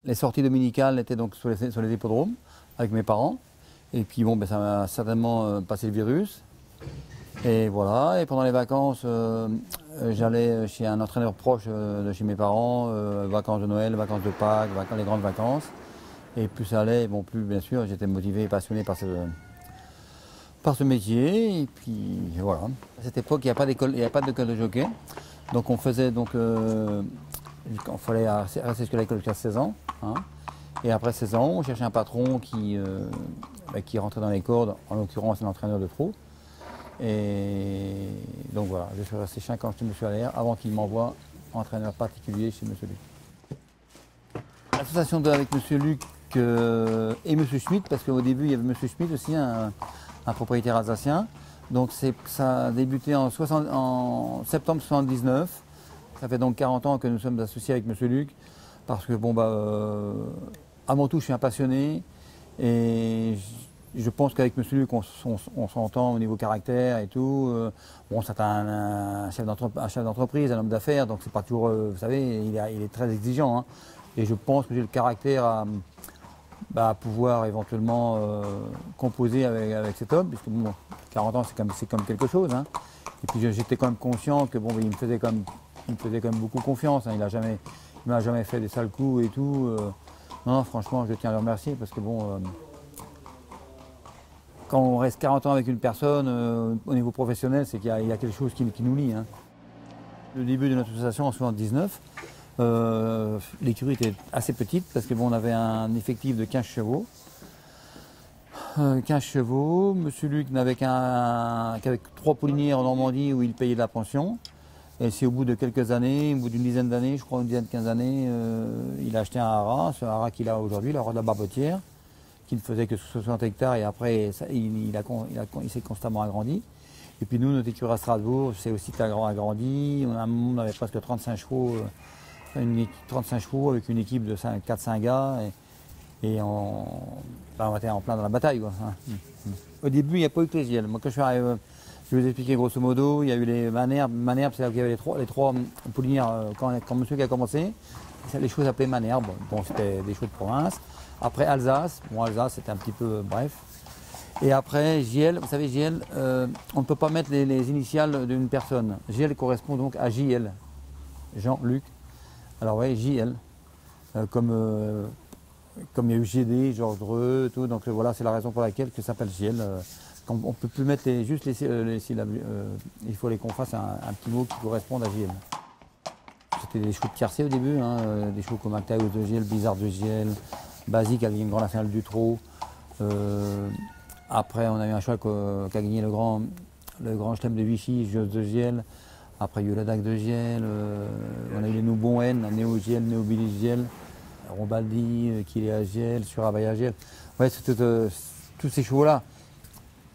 Les sorties dominicales étaient donc sur les hippodromes avec mes parents. Et puis bon, ben, ça m'a certainement passé le virus. Et voilà, et pendant les vacances, j'allais chez un entraîneur proche de chez mes parents, vacances de Noël, vacances de Pâques, les grandes vacances. Et plus ça allait, bon, plus bien sûr, j'étais motivé et passionné par ce métier. Et puis voilà. À cette époque, il n'y a pas d'école, il n'y a pas d'école de jockey. Donc on faisait donc, il fallait rester jusqu'à l'école jusqu'à 16 ans. Hein. Et après 16 ans, on cherchait un patron qui rentrait dans les cordes, en l'occurrence un entraîneur de trot. Et donc voilà, je suis resté 5 ans chez M. Allaire avant qu'il m'envoie entraîneur particulier chez M. Luc. L'association avec M. Luc et M. Schmitt, parce qu'au début il y avait M. Schmitt aussi, un propriétaire alsacien. Donc ça a débuté en septembre 79. Ça fait donc 40 ans que nous sommes associés avec M. Luc, parce que bon avant tout je suis un passionné et je pense qu'avec M. Luc, on s'entend au niveau caractère et tout. Bon, c'est un chef d'entreprise, un homme d'affaires, donc c'est pas toujours, vous savez, il est très exigeant. Hein. Et je pense que j'ai le caractère à pouvoir éventuellement composer avec cet homme, puisque bon, 40 ans, c'est comme quelque chose. Hein. Et puis j'étais quand même conscient que bon, il me faisait quand même beaucoup confiance. Hein. Il m'a jamais fait des sales coups et tout. Non, franchement, je tiens à le remercier parce que bon. Quand on reste 40 ans avec une personne, au niveau professionnel, c'est qu'il y a quelque chose qui nous lie. Hein. Le début de notre association en 79, l'écurie était assez petite parce que bon, on avait un effectif de 15 chevaux. 15 chevaux, M. Luc n'avait qu'avec 3 poulinières en Normandie où il payait de la pension. Et c'est au bout de quelques années, au bout d'une dizaine d'années, je crois une dizaine, 15 années, il a acheté un haras, ce haras qu'il a aujourd'hui, le haras de la Barbotière, qui ne faisait que 60 hectares et après il s'est constamment agrandi. Et puis nous, notre écurie à Strasbourg, c'est aussi agrandi. À un moment, on avait presque 35 chevaux, 35 chevaux avec une équipe de 4-5 gars. Et on était en plein dans la bataille. Quoi. Au début, il n'y a pas eu que les Giel. Moi, quand je suis arrivé, je vais vous expliquer grosso modo, il y a eu les Manerbes. Manerbes, c'est là où il y avait les trois poulinières. Quand monsieur a commencé, les chevaux s'appelaient Manerbes. Bon, c'était des chevaux de province. Après Alsace, bon Alsace c'était un petit peu bref. Et après JL, vous savez JL, on ne peut pas mettre les initiales d'une personne. JL correspond donc à JL, Jean-Luc. Alors oui, JL, comme il y a eu GD, Georges Dreux, tout, donc voilà, c'est la raison pour laquelle ça s'appelle JL. On ne peut plus mettre juste les syllabes, il faut qu'on fasse un petit mot qui corresponde à JL. C'était des chevaux de tiercé au début, hein, des chevaux comme Actaeus de JL, Bizarre de JL, Basique a gagné une grande nationale du trot. Après, on a eu un cheval qui a gagné le grand chelem de Vichy, Jos de Giel. Après, il y a eu le Dac de Giel. On a eu les Noubon-N, Néo Giel, Néo Billy Giel, Rombaldi, Kiléa Giel, Surabaya Giel. Ouais, tous ces chevaux-là,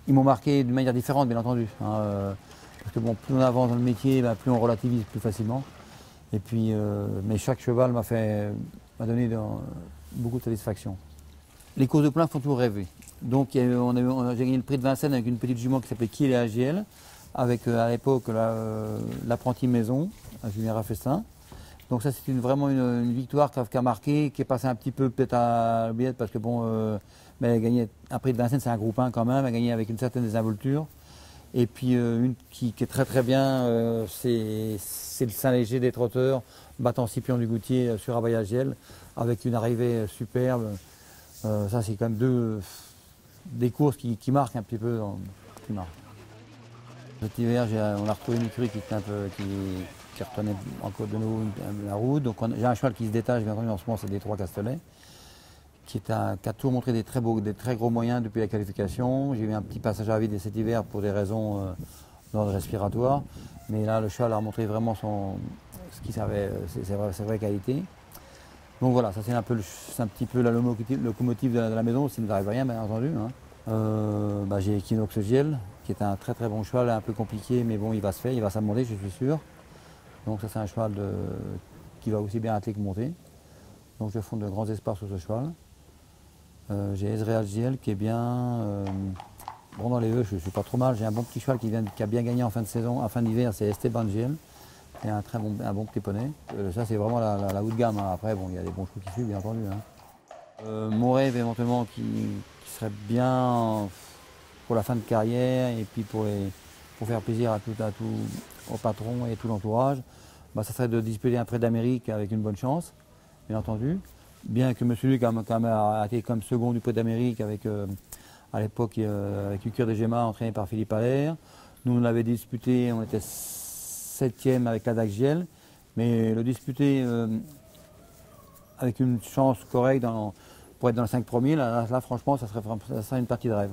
ils m'ont marqué d'une manière différente, bien entendu. Hein, parce que bon, plus on avance dans le métier, plus on relativise plus facilement. Et puis, mais chaque cheval m'a donné beaucoup de satisfaction. Les courses de plein font toujours rêver. Donc j'ai gagné le prix de Vincennes avec une petite jument qui s'appelait Kiel et AGL, avec à l'époque l'apprenti maison, Julien Raffestin. Donc ça c'est vraiment une victoire qui a marqué, qui est passée un petit peu peut-être à l'oubliette parce que bon, mais elle a gagné un prix de Vincennes, c'est un groupe 1 quand même, elle a gagné avec une certaine désinvolture. Et puis une qui est très très bien, c'est le Saint-Léger des trotteurs, battant Scipion du Goutier sur Abaya-Giel, avec une arrivée superbe. Ça c'est quand même des courses qui marquent un petit peu. Cet hiver, on a retrouvé une écurie qui retenait encore de nouveau la route. Donc j'ai un cheval qui se détache, bien entendu en ce moment c'est des Trois Castellets, qui a toujours montré des très gros moyens depuis la qualification. J'ai eu un petit passage à vide cet hiver pour des raisons d'ordre respiratoire. Mais là, le cheval a montré vraiment ce qu'il savait, ses vraies qualités. Donc voilà, ça c'est un petit peu la locomotive de la maison, s'il ne nous arrive rien, bien entendu. Hein. J'ai Equinox Giel, qui est un très très bon cheval, un peu compliqué, mais bon, il va se faire, il va s'amender, je suis sûr. Donc ça c'est un cheval qui va aussi bien atteler que monter. Donc je fonde de grands espoirs sur ce cheval. J'ai Ezreal Giel qui est bien. Bon, dans les œufs, je ne suis pas trop mal. J'ai un bon petit cheval qui a bien gagné en fin de saison, en fin d'hiver, c'est Esteban Giel, et un bon petit poney. Ça, c'est vraiment la haut de gamme, hein. Après, bon, il y a des bons chevaux qui suivent, bien entendu, hein. Mon rêve, éventuellement, qui serait bien pour la fin de carrière et puis pour faire plaisir au patron et tout l'entourage, bah, ça serait de disputer un prix d'Amérique avec une bonne chance, bien entendu. Bien que M. Luc a été comme second du prix d'Amérique avec, à l'époque, avec Ucure de Gemma, entraîné par Philippe Allaire. Nous, on l'avait disputé, on était 7e avec la Daxiel, mais le disputer avec une chance correcte pour être dans le 5 premiers, là, franchement, ça serait une partie de rêve.